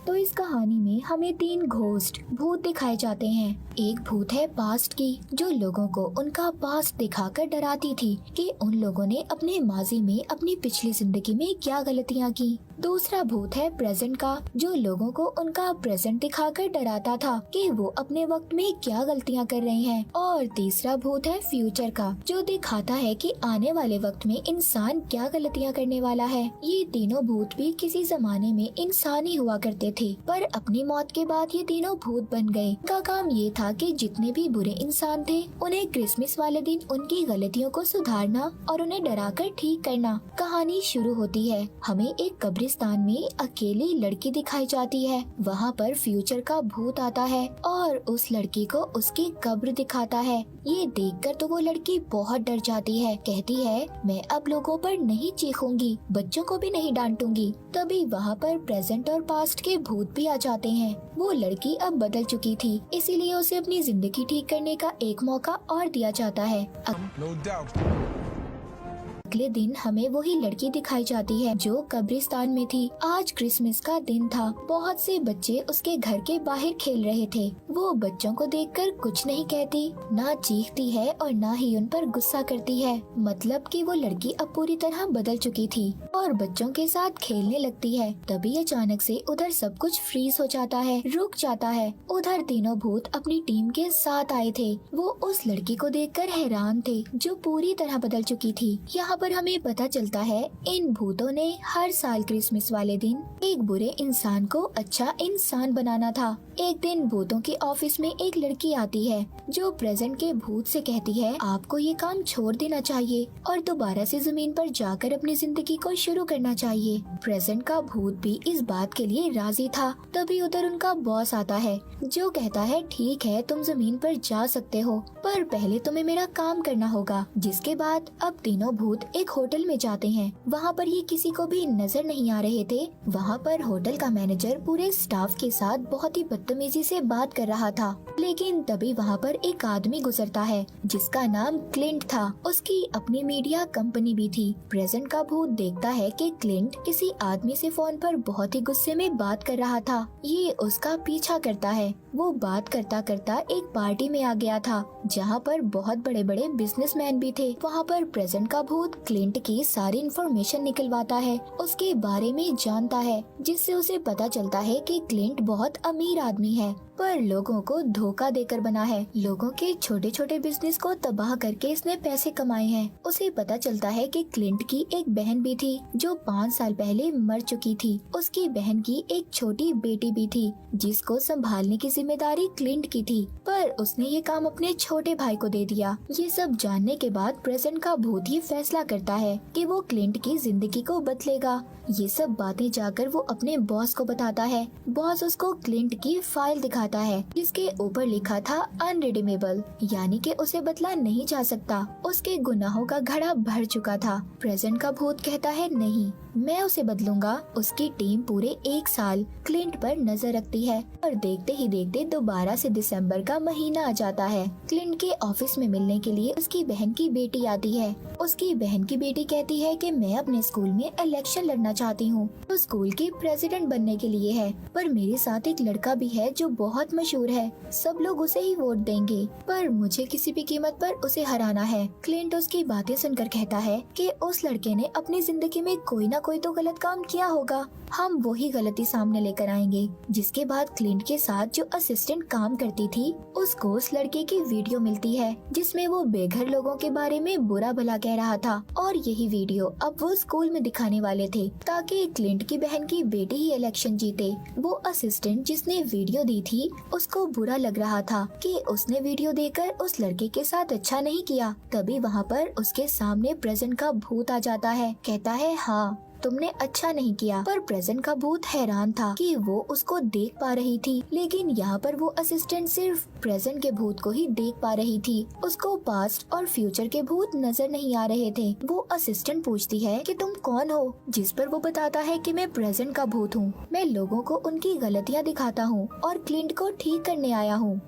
तो इस कहानी में हमें 3 घोस्ट भूत दिखाए जाते हैं। एक भूत है पास्ट की, जो लोगों को उनका पास्ट दिखाकर डराती थी कि उन लोगों ने अपने माजी में अपनी पिछली जिंदगी में क्या गलतियाँ की। दूसरा भूत है प्रेजेंट का, जो लोगों को उनका प्रेजेंट दिखाकर डराता था कि वो अपने वक्त में क्या गलतियाँ कर रहे हैं। और तीसरा भूत है फ्यूचर का, जो दिखाता है कि आने वाले वक्त में इंसान क्या गलतियाँ करने वाला है। ये तीनों भूत भी किसी जमाने में इंसान ही हुआ करते थे, पर अपनी मौत के बाद ये तीनों भूत बन गए। इनका काम ये था कि जितने भी बुरे इंसान थे उन्हें क्रिसमस वाले दिन उनकी गलतियों को सुधारना और उन्हें डराकर ठीक करना। कहानी शुरू होती है, हमें एक कब्रिस्तान में अकेली लड़की दिखाई जाती है। वहाँ पर फ्यूचर का भूत आता है और उस लड़की को उसकी कब्र दिखाता है। ये देखकर तो वो लड़की बहुत डर जाती है, कहती है मैं अब लोगों पर नहीं चीखूंगी, बच्चों को भी नहीं डांटूंगी। तभी वहाँ पर प्रेजेंट और पास्ट के भूत भी आ जाते हैं। वो लड़की अब बदल चुकी थी, इसीलिए उसे अपनी जिंदगी ठीक करने का एक मौका और दिया जाता है। अगले दिन हमें वही लड़की दिखाई जाती है जो कब्रिस्तान में थी। आज क्रिसमस का दिन था, बहुत से बच्चे उसके घर के बाहर खेल रहे थे। वो बच्चों को देखकर कुछ नहीं कहती, ना चीखती है और ना ही उन पर गुस्सा करती है। मतलब कि वो लड़की अब पूरी तरह बदल चुकी थी और बच्चों के साथ खेलने लगती है। तभी अचानक से उधर सब कुछ फ्रीज हो जाता है, रुक जाता है। उधर तीनों भूत अपनी टीम के साथ आए थे। वो उस लड़की को देखकर हैरान थे जो पूरी तरह बदल चुकी थी। यहाँ पर हमें पता चलता है इन भूतों ने हर साल क्रिसमस वाले दिन एक बुरे इंसान को अच्छा इंसान बनाना था। एक दिन भूतों के ऑफिस में एक लड़की आती है जो प्रेजेंट के भूत से कहती है आपको ये काम छोड़ देना चाहिए और दोबारा से जमीन पर जाकर अपनी जिंदगी को शुरू करना चाहिए। प्रेजेंट का भूत भी इस बात के लिए राजी था। तभी उधर उनका बॉस आता है जो कहता है ठीक है तुम जमीन पर जा सकते हो, पर पहले तुम्हें मेरा काम करना होगा। जिसके बाद अब तीनों भूत एक होटल में जाते हैं। वहाँ पर ये किसी को भी नजर नहीं आ रहे थे। वहाँ पर होटल का मैनेजर पूरे स्टाफ के साथ बहुत ही बदतमीजी से बात कर रहा था। लेकिन तभी वहाँ पर एक आदमी गुजरता है जिसका नाम क्लिंट था। उसकी अपनी मीडिया कंपनी भी थी। प्रेजेंट का भूत देखता है कि क्लिंट किसी आदमी से फोन पर बहुत ही गुस्से में बात कर रहा था। ये उसका पीछा करता है। वो बात करता करता एक पार्टी में आ गया था जहाँ पर बहुत बड़े बड़े बिजनेसमैन भी थे। वहाँ पर प्रेजेंट का भूत क्लिंट की सारी इन्फॉर्मेशन निकलवाता है, उसके बारे में जानता है, जिससे उसे पता चलता है कि क्लिंट बहुत अमीर आदमी है पर लोगों को धोखा देकर बना है। लोगों के छोटे छोटे बिजनेस को तबाह करके इसने पैसे कमाए हैं। उसे पता चलता है कि क्लिंट की एक बहन भी थी जो 5 साल पहले मर चुकी थी। उसकी बहन की एक छोटी बेटी भी थी जिसको संभालने की जिम्मेदारी क्लिंट की थी, पर उसने ये काम अपने छोटे भाई को दे दिया। ये सब जानने के बाद प्रेजेंट का भूत ये फैसला करता है कि वो क्लिंट की जिंदगी को बदलेगा। ये सब बातें जाकर वो अपने बॉस को बताता है। बॉस उसको क्लिंट की फाइल दिखाता है जिसके ऊपर लिखा था अनरिडीमेबल, यानी कि उसे बदला नहीं जा सकता। उसके गुनाहों का घड़ा भर चुका था। प्रेजेंट का भूत कहता है नहीं, मैं उसे बदलूंगा। उसकी टीम पूरे 1 साल क्लिंट पर नजर रखती है और देखते ही देखते दोबारा से दिसंबर का महीना आ जाता है। क्लिंट के ऑफिस में मिलने के लिए उसकी बहन की बेटी आती है। उसकी बहन की बेटी कहती है कि मैं अपने स्कूल में इलेक्शन लड़ना चाहती हूँ, तो स्कूल की प्रेसिडेंट बनने के लिए है, पर मेरे साथ एक लड़का भी है जो बहुत मशहूर है, सब लोग उसे ही वोट देंगे, पर मुझे किसी भी कीमत पर उसे हराना है। क्लिंट उसकी बातें सुनकर कहता है कि उस लड़के ने अपनी जिंदगी में कोई ना कोई तो गलत काम किया होगा, हम वही गलती सामने लेकर आएंगे। जिसके बाद क्लिंट के साथ जो असिस्टेंट काम करती थी उसको उस लड़के की वीडियो मिलती है जिसमें वो बेघर लोगों के बारे में बुरा भला कह रहा था, और यही वीडियो अब वो स्कूल में दिखाने वाले थे ताकि क्लिंट की बहन की बेटी ही इलेक्शन जीते। वो असिस्टेंट जिसने वीडियो दी थी उसको बुरा लग रहा था कि उसने वीडियो देकर उस लड़के के साथ अच्छा नहीं किया। तभी वहाँ पर उसके सामने प्रेजेंट का भूत आ जाता है, कहता है हाँ तुमने अच्छा नहीं किया। पर प्रेजेंट का भूत हैरान था कि वो उसको देख पा रही थी, लेकिन यहाँ पर वो असिस्टेंट सिर्फ प्रेजेंट के भूत को ही देख पा रही थी। उसको पास्ट और फ्यूचर के भूत नजर नहीं आ रहे थे। वो असिस्टेंट पूछती है कि तुम कौन हो, जिस पर वो बताता है कि मैं प्रेजेंट का भूत हूँ, मैं लोगों को उनकी गलतियाँ दिखाता हूँ और क्लिंट को ठीक करने आया हूँ।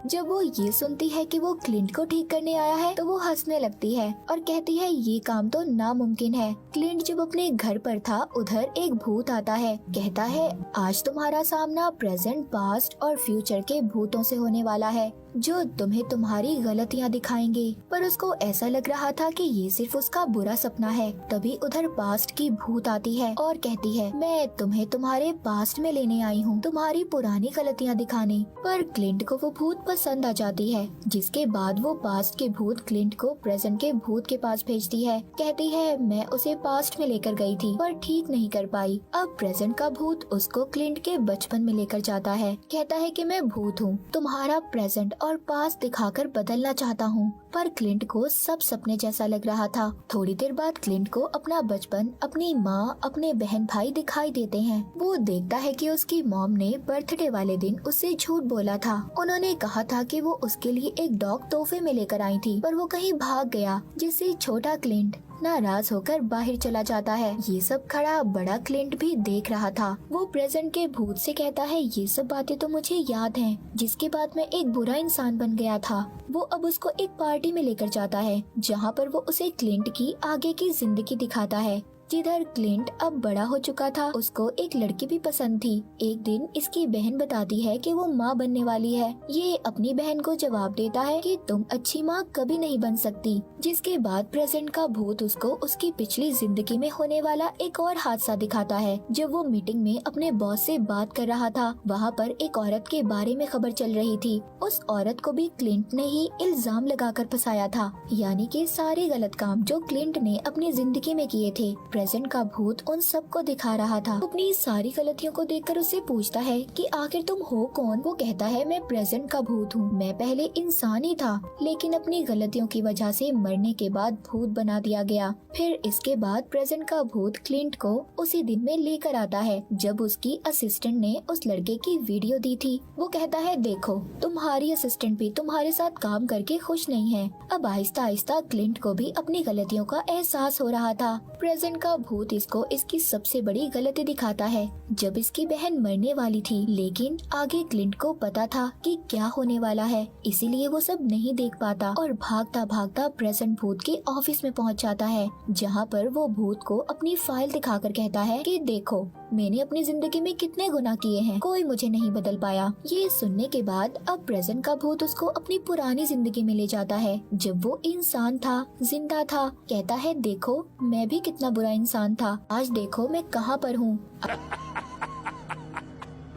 जब वो ये सुनती है कि वो क्लिंट को ठीक करने आया है तो वो हंसने लगती है और कहती है ये काम तो नामुमकिन है। क्लिंट जब अपने घर पर था उधर एक भूत आता है, कहता है आज तुम्हारा सामना प्रेजेंट, पास्ट और फ्यूचर के भूतों से होने वाला है जो तुम्हें तुम्हारी गलतियाँ दिखाएंगे। पर उसको ऐसा लग रहा था कि ये सिर्फ उसका बुरा सपना है। तभी उधर पास्ट की भूत आती है और कहती है मैं तुम्हें तुम्हारे पास्ट में लेने आई हूँ, तुम्हारी पुरानी गलतियाँ दिखाने। पर क्लिंट को वो भूत पसंद आ जाती है, जिसके बाद वो पास्ट के भूत क्लिंट को प्रेजेंट के भूत के पास भेजती है। कहती है मैं उसे पास्ट में लेकर गई थी पर ठीक नहीं कर पाई। अब प्रेजेंट का भूत उसको क्लिंट के बचपन में लेकर जाता है। कहता है कि मैं भूत हूँ, तुम्हारा प्रेजेंट और पास्ट दिखाकर बदलना चाहता हूँ। पर क्लिंट को सब सपने जैसा लग रहा था। थोड़ी देर बाद क्लिंट को अपना बचपन, अपनी माँ, अपने बहन भाई दिखाई देते हैं। वो देखता है कि उसकी मॉम ने बर्थडे वाले दिन उससे झूठ बोला था। उन्होंने कहा था कि वो उसके लिए एक डॉग तोहफे में लेकर आई थी, पर वो कहीं भाग गया, जिससे छोटा क्लिंट नाराज होकर बाहर चला जाता है। ये सब खड़ा बड़ा क्लिंट भी देख रहा था। वो प्रेजेंट के भूत से कहता है ये सब बातें तो मुझे याद हैं, जिसके बाद मैं एक बुरा इंसान बन गया था। वो अब उसको एक पार्टी में लेकर जाता है जहाँ पर वो उसे क्लिंट की आगे की जिंदगी दिखाता है। जिधर क्लिंट अब बड़ा हो चुका था, उसको एक लड़की भी पसंद थी। एक दिन इसकी बहन बताती है कि वो माँ बनने वाली है। ये अपनी बहन को जवाब देता है कि तुम अच्छी माँ कभी नहीं बन सकती। जिसके बाद प्रेजेंट का भूत उसको उसकी पिछली जिंदगी में होने वाला एक और हादसा दिखाता है। जब वो मीटिंग में अपने बॉस से बात कर रहा था, वहाँ पर एक औरत के बारे में खबर चल रही थी। उस औरत को भी क्लिंट ने ही इल्जाम लगाकर फंसाया था, यानी कि सारे गलत काम जो क्लिंट ने अपनी जिंदगी में किए थे प्रेजेंट का भूत उन सबको दिखा रहा था। अपनी सारी गलतियों को देखकर उससे पूछता है कि आखिर तुम हो कौन। वो कहता है मैं प्रेजेंट का भूत हूँ, मैं पहले इंसान ही था लेकिन अपनी गलतियों की वजह से मरने के बाद भूत बना दिया गया। फिर इसके बाद प्रेजेंट का भूत क्लिंट को उसी दिन में लेकर आता है जब उसकी असिस्टेंट ने उस लड़के की वीडियो दी थी। वो कहता है देखो तुम्हारी असिस्टेंट भी तुम्हारे साथ काम करके खुश नहीं है। अब आहिस्ता आहिस्ता क्लिंट को भी अपनी गलतियों का एहसास हो रहा था। प्रेजेंट का भूत इसको इसकी सबसे बड़ी गलती दिखाता है जब इसकी बहन मरने वाली थी, लेकिन आगे क्लिंट को पता था कि क्या होने वाला है, इसीलिए वो सब नहीं देख पाता और भागता भागता प्रेजेंट भूत के ऑफिस में पहुंच जाता है, जहां पर वो भूत को अपनी फाइल दिखाकर कहता है कि देखो मैंने अपनी जिंदगी में कितने गुनाह किए हैं, कोई मुझे नहीं बदल पाया। ये सुनने के बाद अब प्रेजेंट का भूत उसको अपनी पुरानी जिंदगी में ले जाता है जब वो इंसान था, जिंदा था। कहता है देखो मैं भी कितना बुरा इंसान था, आज देखो मैं कहाँ पर हूँ।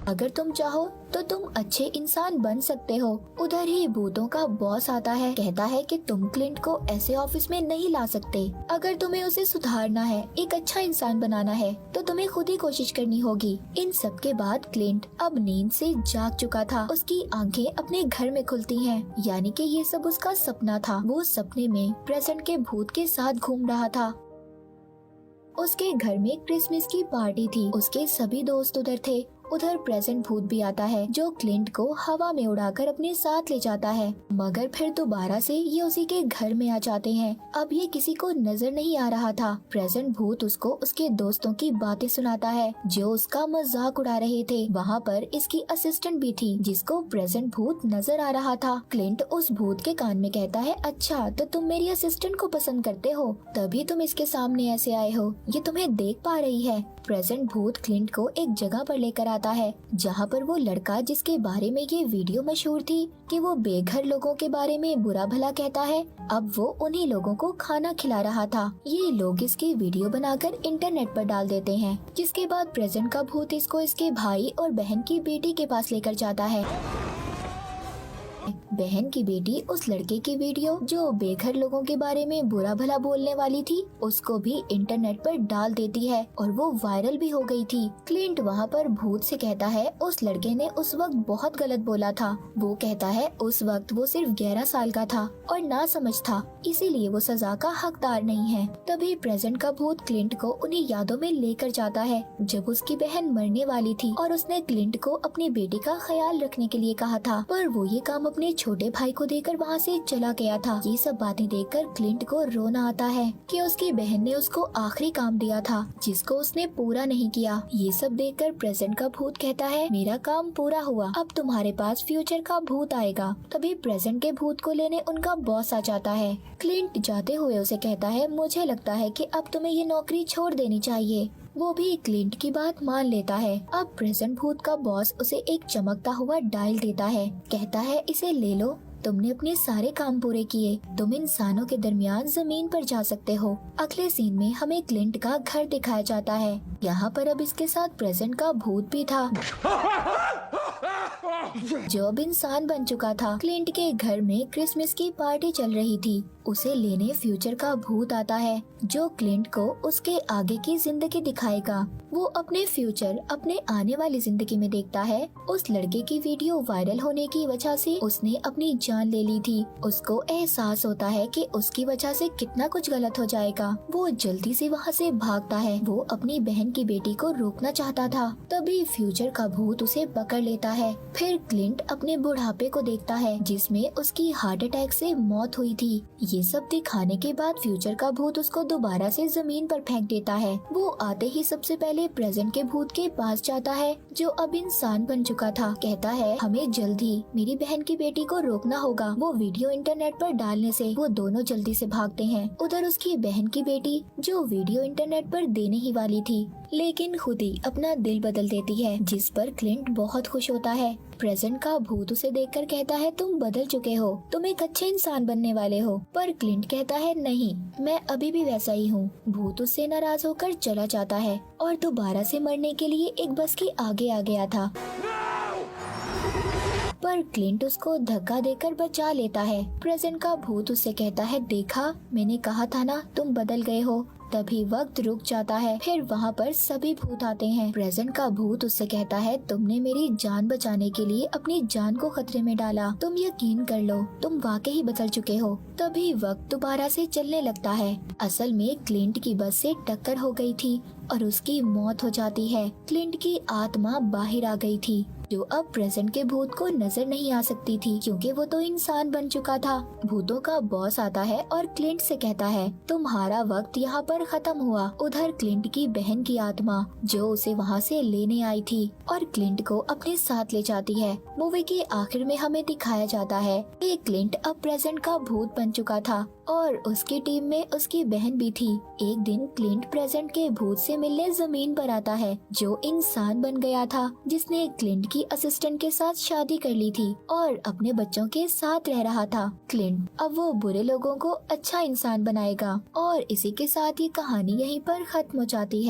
अगर तुम चाहो तो तुम अच्छे इंसान बन सकते हो। उधर ही भूतों का बॉस आता है, कहता है कि तुम क्लिंट को ऐसे ऑफिस में नहीं ला सकते। अगर तुम्हें उसे सुधारना है, एक अच्छा इंसान बनाना है, तो तुम्हें खुद ही कोशिश करनी होगी। इन सब के बाद क्लिंट अब नींद से जाग चुका था। उसकी आंखें अपने घर में खुलती हैं, यानी कि ये सब उसका सपना था। वो सपने में प्रेजेंट के भूत के साथ घूम रहा था। उसके घर में क्रिसमस की पार्टी थी, उसके सभी दोस्त उधर थे। उधर प्रेजेंट भूत भी आता है जो क्लिंट को हवा में उड़ाकर अपने साथ ले जाता है, मगर फिर दोबारा से ये उसी के घर में आ जाते हैं। अब ये किसी को नजर नहीं आ रहा था। प्रेजेंट भूत उसको उसके दोस्तों की बातें सुनाता है जो उसका मजाक उड़ा रहे थे। वहाँ पर इसकी असिस्टेंट भी थी जिसको प्रेजेंट भूत नजर आ रहा था। क्लिंट उस भूत के कान में कहता है अच्छा तो तुम मेरी असिस्टेंट को पसंद करते हो, तभी तुम इसके सामने ऐसे आए हो, ये तुम्हें देख पा रही है। प्रेजेंट भूत क्लिंट को एक जगह पर लेकर आता है जहाँ पर वो लड़का जिसके बारे में ये वीडियो मशहूर थी कि वो बेघर लोगों के बारे में बुरा भला कहता है, अब वो उन्हीं लोगों को खाना खिला रहा था। ये लोग इसकी वीडियो बनाकर इंटरनेट पर डाल देते हैं, जिसके बाद प्रेजेंट का भूत इसको इसके भाई और बहन की बेटी के पास लेकर जाता है। बहन की बेटी उस लड़के की वीडियो जो बेघर लोगों के बारे में बुरा भला बोलने वाली थी उसको भी इंटरनेट पर डाल देती है और वो वायरल भी हो गई थी। क्लिंट वहाँ पर भूत से कहता है उस लड़के ने उस वक्त बहुत गलत बोला था। वो कहता है उस वक्त वो सिर्फ 11 साल का था और ना समझ था, इसीलिए वो सजा का हकदार नहीं है। तभी प्रेजेंट का भूत क्लिंट को उन्हीं यादों में लेकर जाता है जब उसकी बहन मरने वाली थी और उसने क्लिंट को अपनी बेटी का ख्याल रखने के लिए कहा था, पर वो ये काम अपने छोटे भाई को देकर वहाँ से चला गया था। ये सब बातें देखकर क्लिंट को रोना आता है कि उसकी बहन ने उसको आखिरी काम दिया था जिसको उसने पूरा नहीं किया। ये सब देखकर प्रेजेंट का भूत कहता है मेरा काम पूरा हुआ, अब तुम्हारे पास फ्यूचर का भूत आएगा। तभी प्रेजेंट के भूत को लेने उनका बॉस आ जाता है। क्लिंट जाते हुए उसे कहता है मुझे लगता है कि अब तुम्हें ये नौकरी छोड़ देनी चाहिए। वो भी क्लिंट की बात मान लेता है। अब प्रेजेंट भूत का बॉस उसे एक चमकता हुआ डायल देता है। कहता है इसे ले लो, तुमने अपने सारे काम पूरे किए, तुम इंसानों के दरमियान जमीन पर जा सकते हो। अगले सीन में हमें क्लिंट का घर दिखाया जाता है। यहाँ पर अब इसके साथ प्रेजेंट का भूत भी था जो अब इंसान बन चुका था। क्लिंट के घर में क्रिसमस की पार्टी चल रही थी। उसे लेने फ्यूचर का भूत आता है जो क्लिंट को उसके आगे की जिंदगी दिखाएगा। वो अपने फ्यूचर अपने आने वाली जिंदगी में देखता है। उस लड़के की वीडियो वायरल होने की वजह से उसने अपनी जान ले ली थी। उसको एहसास होता है कि उसकी वजह से कितना कुछ गलत हो जाएगा। वो जल्दी से वहाँ से भागता है। वो अपनी बहन की बेटी को रोकना चाहता था, तभी फ्यूचर का भूत उसे पकड़ लेता है। फिर क्लिंट अपने बुढ़ापे को देखता है जिसमें उसकी हार्ट अटैक से मौत हुई थी। ये सब दिखाने के बाद फ्यूचर का भूत उसको दोबारा से जमीन पर फेंक देता है। वो आते ही सबसे पहले प्रेजेंट के भूत के पास जाता है जो अब इंसान बन चुका था। कहता है हमें जल्दी मेरी बहन की बेटी को रोकना होगा। वो वीडियो इंटरनेट पर डालने से वो दोनों जल्दी से भागते हैं। उधर उसकी बहन की बेटी जो वीडियो इंटरनेट पर देने ही वाली थी लेकिन खुद ही अपना दिल बदल देती है, जिस पर क्लिंट बहुत खुश होता है। प्रेजेंट का भूत उसे देखकर कहता है तुम बदल चुके हो, तुम एक अच्छे इंसान बनने वाले हो। पर क्लिंट कहता है नहीं, मैं अभी भी वैसा ही हूँ। भूत उससे नाराज होकर चला जाता है और दोबारा से मरने के लिए एक बस के आगे आ गया था। पर क्लिंट उसको धक्का देकर बचा लेता है। प्रेजेंट का भूत उससे कहता है देखा, मैंने कहा था ना तुम बदल गए हो। तभी वक्त रुक जाता है। फिर वहाँ पर सभी भूत आते हैं। प्रेजेंट का भूत उससे कहता है तुमने मेरी जान बचाने के लिए अपनी जान को खतरे में डाला, तुम यकीन कर लो तुम वाकई बदल चुके हो। तभी वक्त दोबारा से चलने लगता है। असल में क्लिंट की बस से टक्कर हो गई थी और उसकी मौत हो जाती है। क्लिंट की आत्मा बाहर आ गई थी जो अब प्रेजेंट के भूत को नजर नहीं आ सकती थी क्योंकि वो तो इंसान बन चुका था। भूतों का बॉस आता है और क्लिंट से कहता है तुम्हारा वक्त यहाँ पर खत्म हुआ। उधर क्लिंट की बहन की आत्मा जो उसे वहाँ से लेने आई थी और क्लिंट को अपने साथ ले जाती है। मूवी के आखिर में हमें दिखाया जाता है कि क्लिंट अब प्रेजेंट का भूत बन चुका था और उसकी टीम में उसकी बहन भी थी। एक दिन क्लिंट प्रेजेंट के भूत से मिलने जमीन पर आता है जो इंसान बन गया था, जिसने क्लिंट की असिस्टेंट के साथ शादी कर ली थी और अपने बच्चों के साथ रह रहा था। क्लिंट अब वो बुरे लोगों को अच्छा इंसान बनाएगा और इसी के साथ ये कहानी यहीं पर खत्म हो जाती है।